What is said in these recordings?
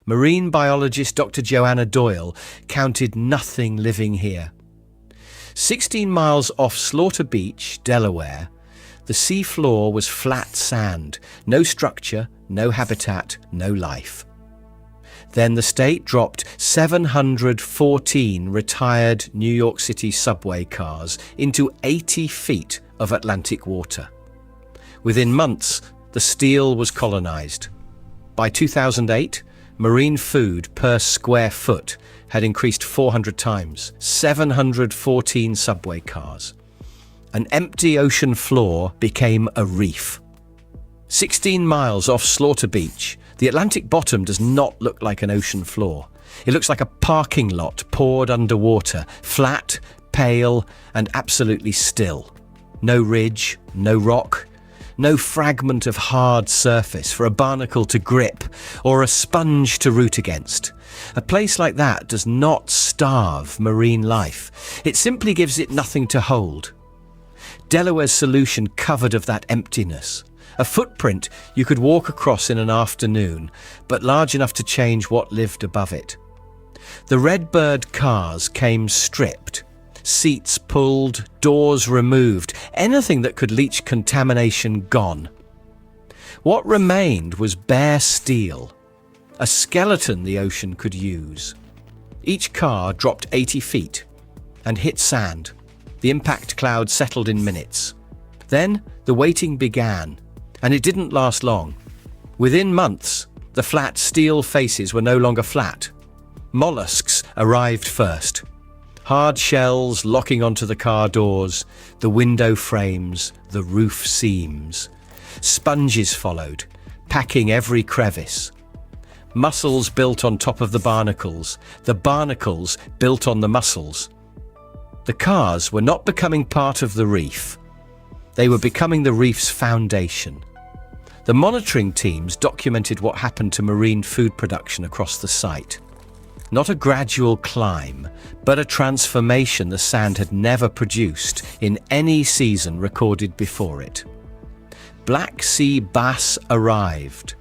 marine biologist Dr. Joanna Doyle counted nothing living here. 16 miles off Slaughter Beach, Delaware, the seafloor was flat sand, no structure, no habitat, no life. Then the state dropped 714 retired New York City subway cars into 80 feet of Atlantic water. Within months, the steel was colonized. By 2008, marine food per square foot had increased 400 times, 714 subway cars. An empty ocean floor became a reef. 16 miles off Slaughter Beach, the Atlantic bottom does not look like an ocean floor. It looks like a parking lot poured underwater, flat, pale, and absolutely still. No ridge, no rock, no fragment of hard surface for a barnacle to grip or a sponge to root against. A place like that does not starve marine life. It simply gives it nothing to hold. Delaware's solution covered of that emptiness. A footprint you could walk across in an afternoon, but large enough to change what lived above it. The Redbird cars came stripped, seats pulled, doors removed, anything that could leach contamination gone. What remained was bare steel, a skeleton the ocean could use. Each car dropped 80 feet and hit sand. The impact cloud settled in minutes. Then the waiting began, and it didn't last long. Within months, the flat steel faces were no longer flat. Mollusks arrived first. Hard shells locking onto the car doors, the window frames, the roof seams. Sponges followed, packing every crevice. Mussels built on top of the barnacles built on the mussels. The cars were not becoming part of the reef. They were becoming the reef's foundation. The monitoring teams documented what happened to marine food production across the site. Not a gradual climb, but a transformation the sand had never produced in any season recorded before it. Black sea bass arrived.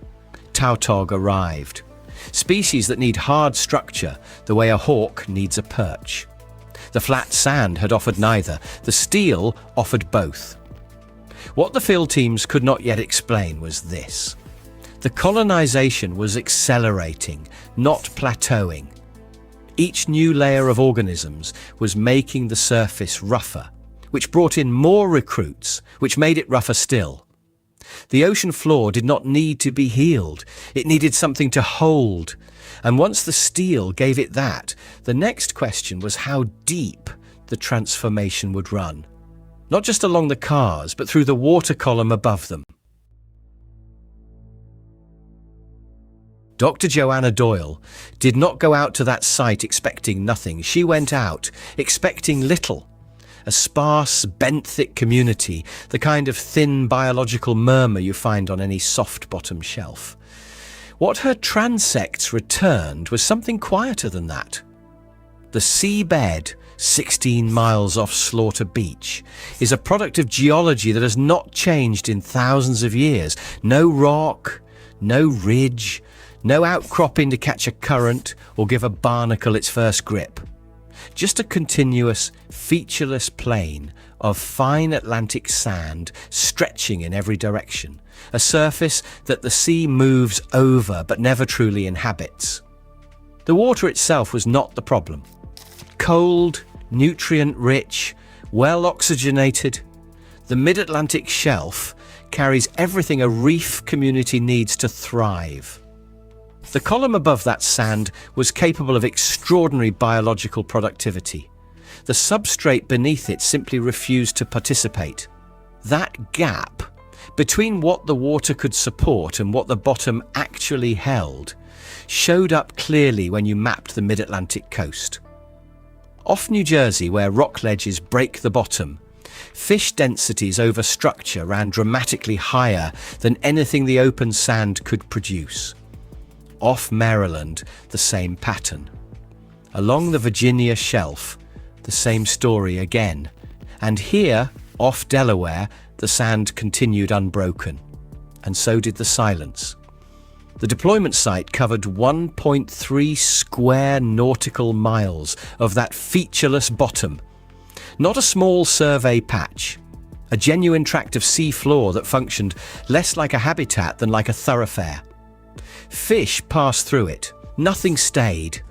Tautog arrived. Species that need hard structure the way a hawk needs a perch. The flat sand had offered neither. The steel offered both. What the field teams could not yet explain was this. The colonization was accelerating, not plateauing. Each new layer of organisms was making the surface rougher, which brought in more recruits, which made it rougher still. The ocean floor did not need to be healed. It needed something to hold. And once the steel gave it that, the next question was how deep the transformation would run. Not just along the cars, but through the water column above them. Dr. Joanna Doyle did not go out to that site expecting nothing. She went out expecting little. A sparse, benthic community, the kind of thin biological murmur you find on any soft-bottom shelf. What her transects returned was something quieter than that. The seabed, 16 miles off Slaughter Beach, is a product of geology that has not changed in thousands of years. No rock, no ridge, no outcropping to catch a current or give a barnacle its first grip. Just a continuous, featureless plain of fine Atlantic sand stretching in every direction, a surface that the sea moves over but never truly inhabits. The water itself was not the problem. Cold, nutrient-rich, well-oxygenated, the mid-Atlantic shelf carries everything a reef community needs to thrive. The column above that sand was capable of extraordinary biological productivity. The substrate beneath it simply refused to participate. That gap between what the water could support and what the bottom actually held showed up clearly when you mapped the mid-Atlantic coast. Off New Jersey, where rock ledges break the bottom, fish densities over structure ran dramatically higher than anything the open sand could produce. Off Maryland, the same pattern. Along the Virginia shelf, the same story again. And here, off Delaware, the sand continued unbroken. And so did the silence. The deployment site covered 1.3 square nautical miles of that featureless bottom. Not a small survey patch, a genuine tract of seafloor that functioned less like a habitat than like a thoroughfare. Fish passed through it, nothing stayed.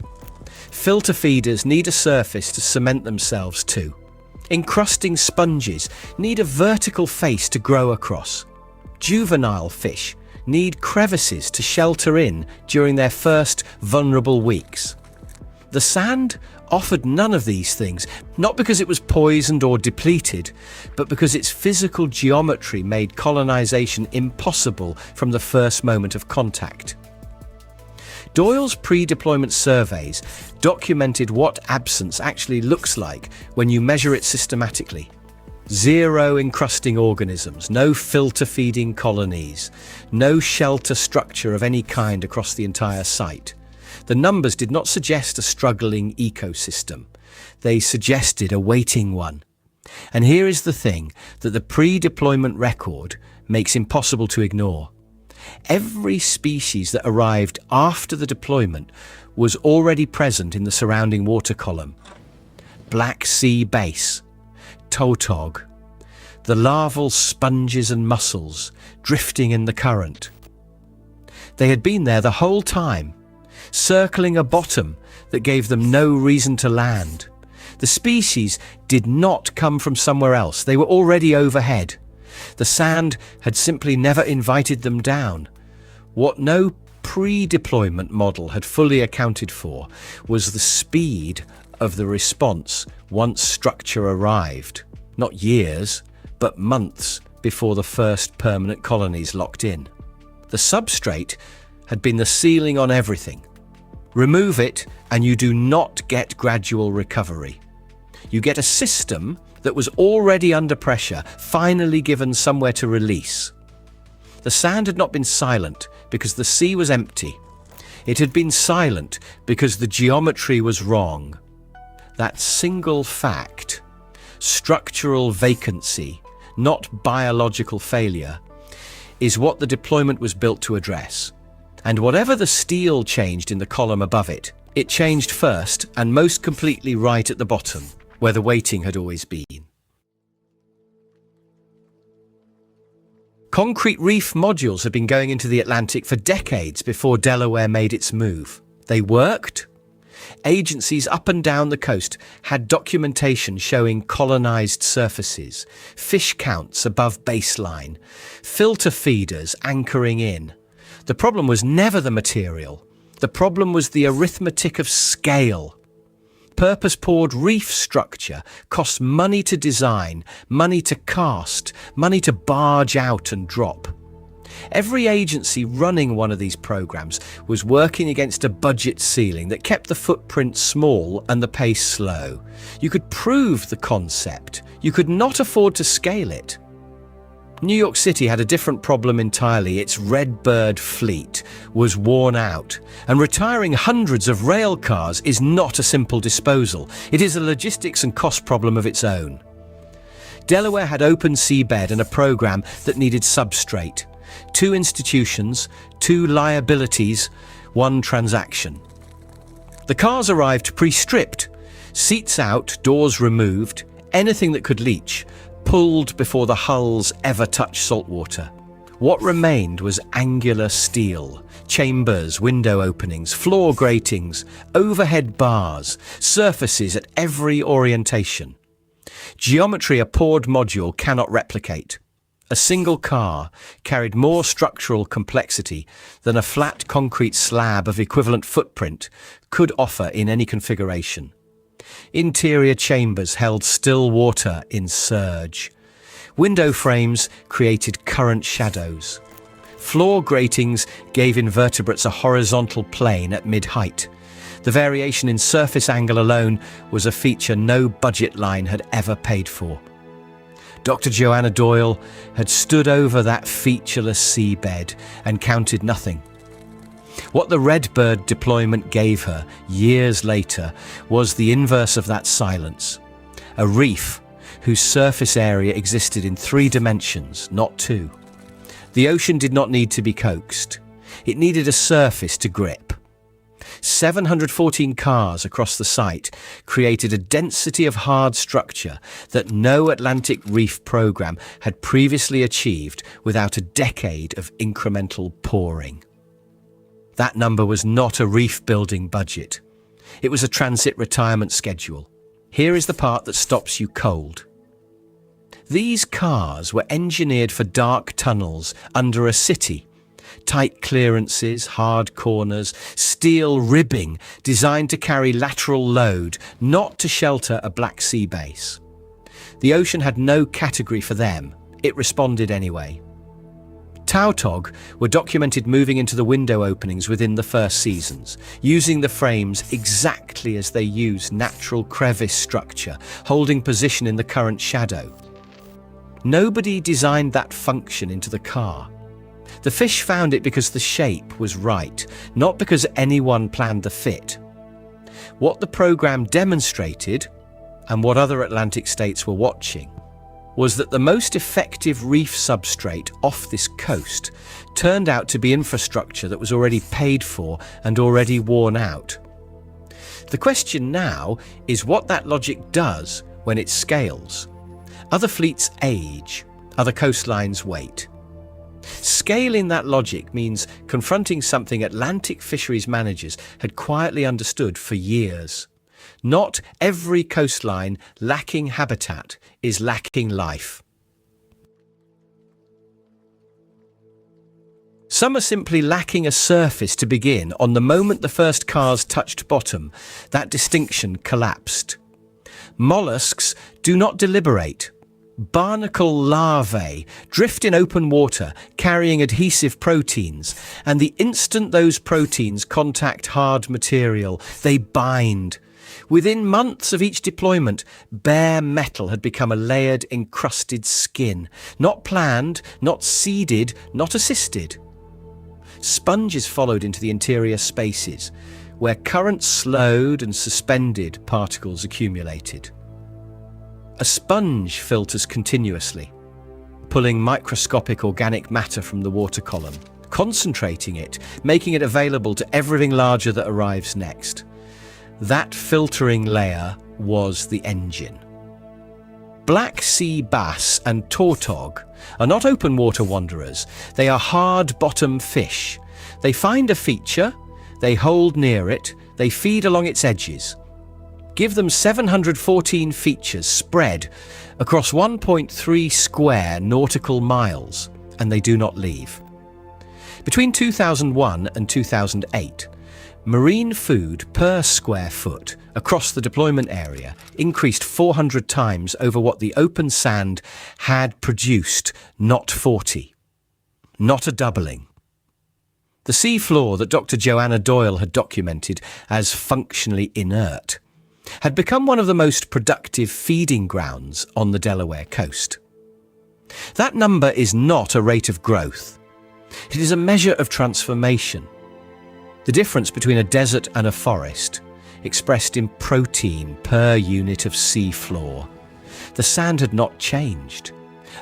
Filter feeders need a surface to cement themselves to. Encrusting sponges need a vertical face to grow across. Juvenile fish need crevices to shelter in during their first vulnerable weeks. The sand offered none of these things, not because it was poisoned or depleted, but because its physical geometry made colonization impossible from the first moment of contact. Doyle's pre-deployment surveys documented what absence actually looks like when you measure it systematically. Zero encrusting organisms, no filter-feeding colonies, no shelter structure of any kind across the entire site. The numbers did not suggest a struggling ecosystem. They suggested a waiting one. And here is the thing that the pre-deployment record makes impossible to ignore. Every species that arrived after the deployment was already present in the surrounding water column. Black sea bass, tautog, the larval sponges and mussels drifting in the current. They had been there the whole time, circling a bottom that gave them no reason to land. The species did not come from somewhere else. They were already overhead. The sand had simply never invited them down. What no pre-deployment model had fully accounted for was the speed of the response once structure arrived. Not years, but months before the first permanent colonies locked in. The substrate had been the ceiling on everything. Remove it and you do not get gradual recovery. You get a system that was already under pressure, finally given somewhere to release. The sand had not been silent because the sea was empty. It had been silent because the geometry was wrong. That single fact, structural vacancy, not biological failure, is what the deployment was built to address. And whatever the steel changed in the column above it, it changed first and most completely right at the bottom, where the waiting had always been. Concrete reef modules had been going into the Atlantic for decades before Delaware made its move. They worked. Agencies up and down the coast had documentation showing colonized surfaces, fish counts above baseline, filter feeders anchoring in. The problem was never the material. The problem was the arithmetic of scale. Purpose-poured reef structure costs money to design, money to cast, money to barge out and drop. Every agency running one of these programs was working against a budget ceiling that kept the footprint small and the pace slow. You could prove the concept. You could not afford to scale it. New York City had a different problem entirely. Its Redbird fleet was worn out, and retiring hundreds of rail cars is not a simple disposal. It is a logistics and cost problem of its own. Delaware had open seabed and a program that needed substrate. 2 institutions, 2 liabilities, 1 transaction. The cars arrived pre-stripped, seats out, doors removed, anything that could leach, pulled before the hulls ever touched saltwater. What remained was angular steel, chambers, window openings, floor gratings, overhead bars, surfaces at every orientation. Geometry a poured module cannot replicate. A single car carried more structural complexity than a flat concrete slab of equivalent footprint could offer in any configuration. Interior chambers held still water in surge. Window frames created current shadows. Floor gratings gave invertebrates a horizontal plane at mid-height. The variation in surface angle alone was a feature no budget line had ever paid for. Dr. Joanna Doyle had stood over that featureless seabed and counted nothing. What the Redbird deployment gave her years later was the inverse of that silence. A reef whose surface area existed in 3 dimensions, not 2. The ocean did not need to be coaxed. It needed a surface to grip. 714 cars across the site created a density of hard structure that no Atlantic Reef program had previously achieved without a decade of incremental pouring. That number was not a reef building budget. It was a transit retirement schedule. Here is the part that stops you cold. These cars were engineered for dark tunnels under a city. Tight clearances, hard corners, steel ribbing designed to carry lateral load, not to shelter a Black Sea base. The ocean had no category for them. It responded anyway. Tautog were documented moving into the window openings within the first seasons, using the frames exactly as they use natural crevice structure, holding position in the current shadow. Nobody designed that function into the car. The fish found it because the shape was right, not because anyone planned the fit. What the program demonstrated, and what other Atlantic states were watching, was that the most effective reef substrate off this coast turned out to be infrastructure that was already paid for and already worn out. The question now is what that logic does when it scales. Other fleets age, other coastlines wait. Scaling that logic means confronting something Atlantic fisheries managers had quietly understood for years. Not every coastline lacking habitat is lacking life. Some are simply lacking a surface to begin. On the moment the first cars touched bottom, that distinction collapsed. Mollusks do not deliberate. Barnacle larvae drift in open water, carrying adhesive proteins, and the instant those proteins contact hard material, they bind. Within months of each deployment, bare metal had become a layered, encrusted skin. Not planned, not seeded, not assisted. Sponges followed into the interior spaces, where current slowed and suspended particles accumulated. A sponge filters continuously, pulling microscopic organic matter from the water column, concentrating it, making it available to everything larger that arrives next. That filtering layer was the engine. Black sea bass and tautog are not open water wanderers. They are hard bottom fish. They find a feature, they hold near it, they feed along its edges. Give them 714 features spread across 1.3 square nautical miles, and they do not leave. Between 2001 and 2008, marine food per square foot across the deployment area increased 400 times over what the open sand had produced, not 40. Not a doubling. The seafloor that Dr. Joanna Doyle had documented as functionally inert had become one of the most productive feeding grounds on the Delaware coast. That number is not a rate of growth. It is a measure of transformation. The difference between a desert and a forest, expressed in protein per unit of seafloor. The sand had not changed.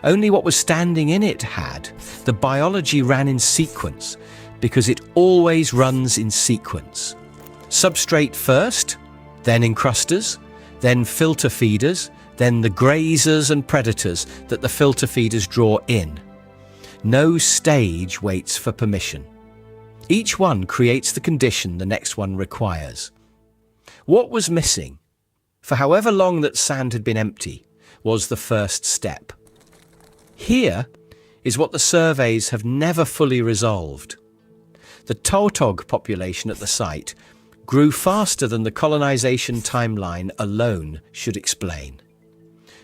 Only what was standing in it had. The biology ran in sequence, because it always runs in sequence. Substrate first, then encrusters, then filter feeders, then the grazers and predators that the filter feeders draw in. No stage waits for permission. Each one creates the condition the next one requires. What was missing, for however long that sand had been empty, was the first step. Here is what the surveys have never fully resolved. The tautog population at the site grew faster than the colonization timeline alone should explain.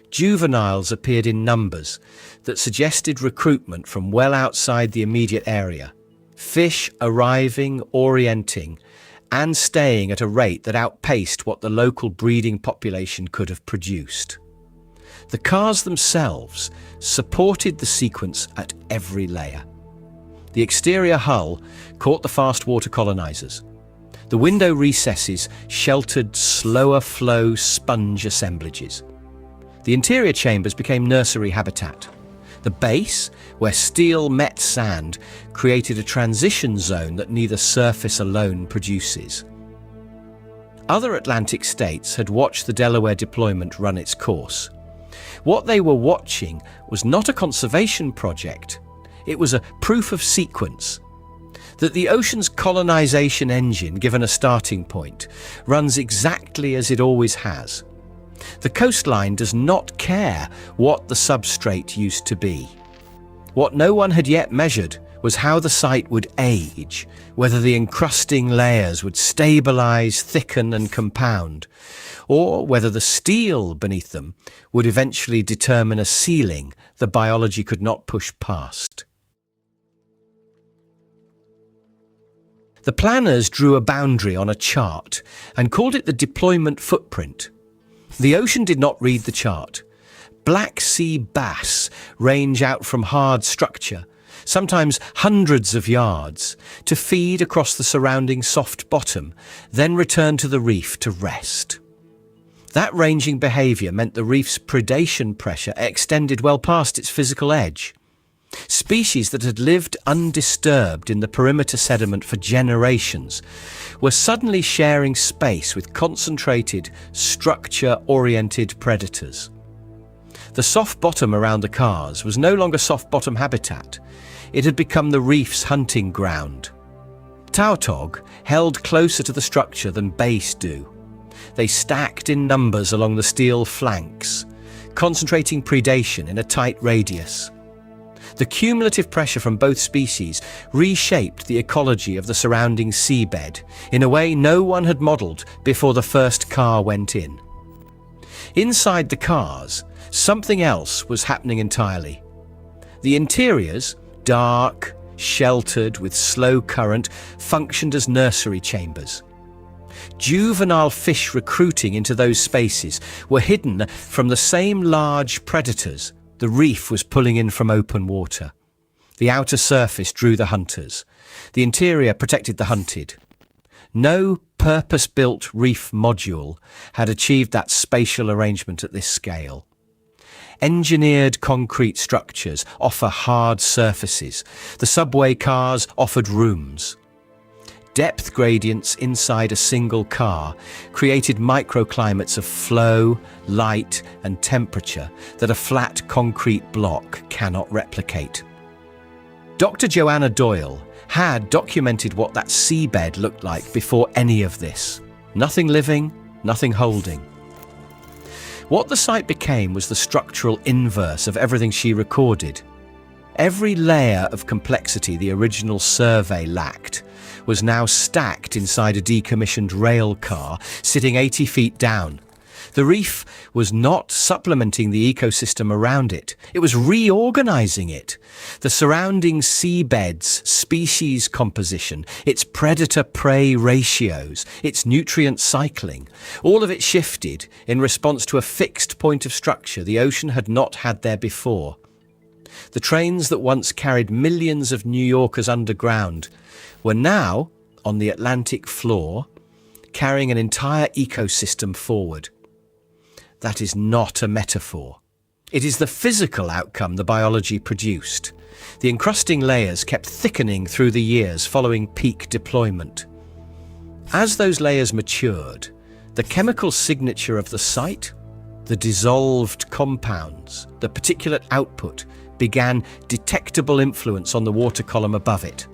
Juveniles appeared in numbers that suggested recruitment from well outside the immediate area, fish arriving, orienting, and staying at a rate that outpaced what the local breeding population could have produced. The cars themselves supported the sequence at every layer. The exterior hull caught the fast water colonizers. The window recesses sheltered slower flow sponge assemblages. The interior chambers became nursery habitat. The base, where steel met sand, created a transition zone that neither surface alone produces. Other Atlantic states had watched the Delaware deployment run its course. What they were watching was not a conservation project, it was a proof of sequence. That the ocean's colonization engine, given a starting point, runs exactly as it always has. The coastline does not care what the substrate used to be. What no one had yet measured was how the site would age, whether the encrusting layers would stabilize, thicken and compound, or whether the steel beneath them would eventually determine a ceiling the biology could not push past. The planners drew a boundary on a chart and called it the deployment footprint. The ocean did not read the chart. Black sea bass range out from hard structure, sometimes hundreds of yards, to feed across the surrounding soft bottom, then return to the reef to rest. That ranging behaviour meant the reef's predation pressure extended well past its physical edge. Species that had lived undisturbed in the perimeter sediment for generations were suddenly sharing space with concentrated, structure-oriented predators. The soft bottom around the cars was no longer soft bottom habitat. It had become the reef's hunting ground. Tautog held closer to the structure than bass do. They stacked in numbers along the steel flanks, concentrating predation in a tight radius. The cumulative pressure from both species reshaped the ecology of the surrounding seabed in a way no one had modelled before the first car went in. Inside the cars, something else was happening entirely. The interiors, dark, sheltered with slow current, functioned as nursery chambers. Juvenile fish recruiting into those spaces were hidden from the same large predators the reef was pulling in from open water. The outer surface drew the hunters. The interior protected the hunted. No purpose-built reef module had achieved that spatial arrangement at this scale. Engineered concrete structures offer hard surfaces. The subway cars offered rooms. Depth gradients inside a single car created microclimates of flow, light and temperature that a flat concrete block cannot replicate. Dr. Joanna Doyle had documented what that seabed looked like before any of this. Nothing living, nothing holding. What the site became was the structural inverse of everything she recorded. Every layer of complexity the original survey lacked was now stacked inside a decommissioned rail car sitting 80 feet down. The reef was not supplementing the ecosystem around it, it was reorganizing it. The surrounding seabed's species composition, its predator-prey ratios, its nutrient cycling, all of it shifted in response to a fixed point of structure the ocean had not had there before. The trains that once carried millions of New Yorkers underground were now, on the Atlantic floor, carrying an entire ecosystem forward. That is not a metaphor. It is the physical outcome the biology produced. The encrusting layers kept thickening through the years following peak deployment. As those layers matured, the chemical signature of the site, the dissolved compounds, the particulate output, began detectable influence on the water column above it.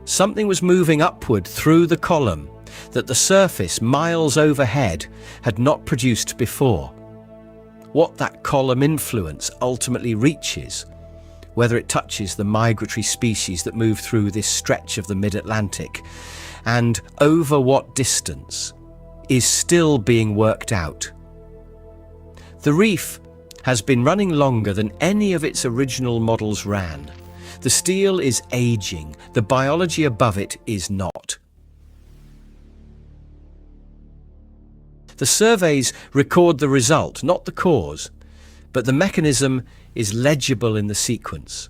Something was moving upward through the column that the surface miles overhead had not produced before. What that column influence ultimately reaches, whether it touches the migratory species that move through this stretch of the mid-Atlantic, and over what distance, is still being worked out. The reef has been running longer than any of its original models ran. The steel is aging, the biology above it is not. The surveys record the result, not the cause, but the mechanism is legible in the sequence.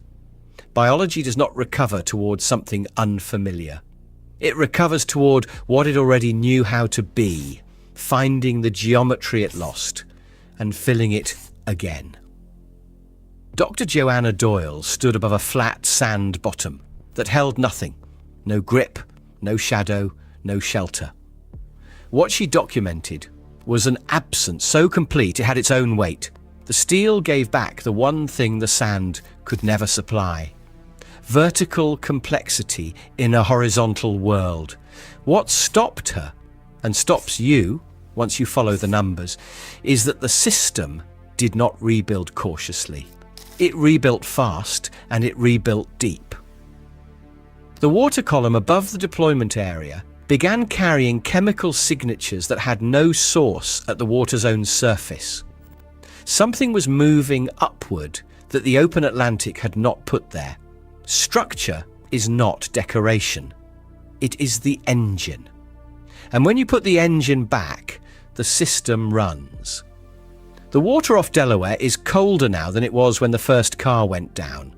Biology does not recover towards something unfamiliar. It recovers toward what it already knew how to be, finding the geometry it lost and filling it again. Dr. Joanna Doyle stood above a flat sand bottom that held nothing. No grip, no shadow, no shelter. What she documented was an absence so complete it had its own weight. The steel gave back the one thing the sand could never supply. Vertical complexity in a horizontal world. What stopped her, and stops you once you follow the numbers, is that the system did not rebuild cautiously. It rebuilt fast, and it rebuilt deep. The water column above the deployment area began carrying chemical signatures that had no source at the water's own surface. Something was moving upward that the open Atlantic had not put there. Structure is not decoration. It is the engine. And when you put the engine back, the system runs. The water off Delaware is colder now than it was when the first car went down.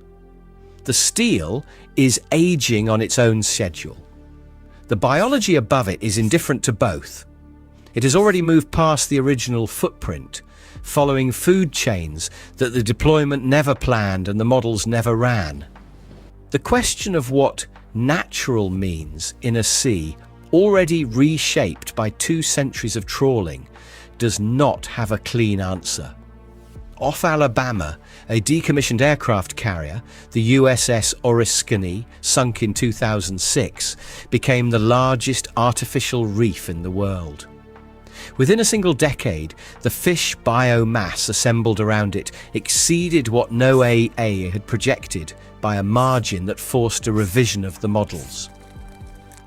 The steel is aging on its own schedule. The biology above it is indifferent to both. It has already moved past the original footprint, following food chains that the deployment never planned and the models never ran. The question of what natural means in a sea already reshaped by 2 centuries of trawling does not have a clean answer. Off Alabama, a decommissioned aircraft carrier, the USS Oriskany, sunk in 2006, became the largest artificial reef in the world. Within a single decade, the fish biomass assembled around it exceeded what NOAA had projected by a margin that forced a revision of the models.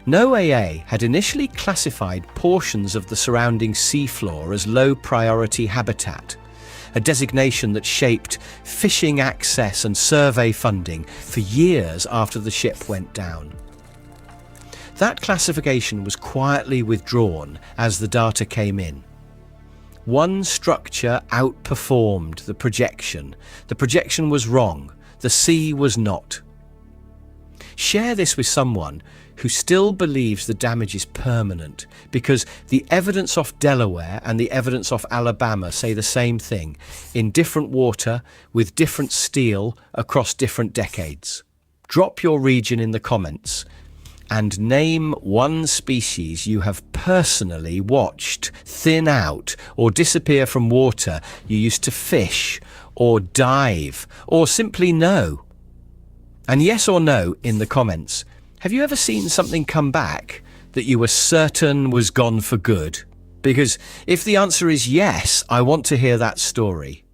NOAA had initially classified portions of the surrounding seafloor as low-priority habitat, a designation that shaped fishing access and survey funding for years after the ship went down. That classification was quietly withdrawn as the data came in. One structure outperformed the projection. The projection was wrong. The sea was not. Share this with someone who still believes the damage is permanent, because the evidence off Delaware and the evidence off Alabama say the same thing, in different water, with different steel, across different decades. Drop your region in the comments and name one species you have personally watched thin out or disappear from water you used to fish or dive or simply know. And yes or no in the comments. Have you ever seen something come back that you were certain was gone for good? Because if the answer is yes, I want to hear that story.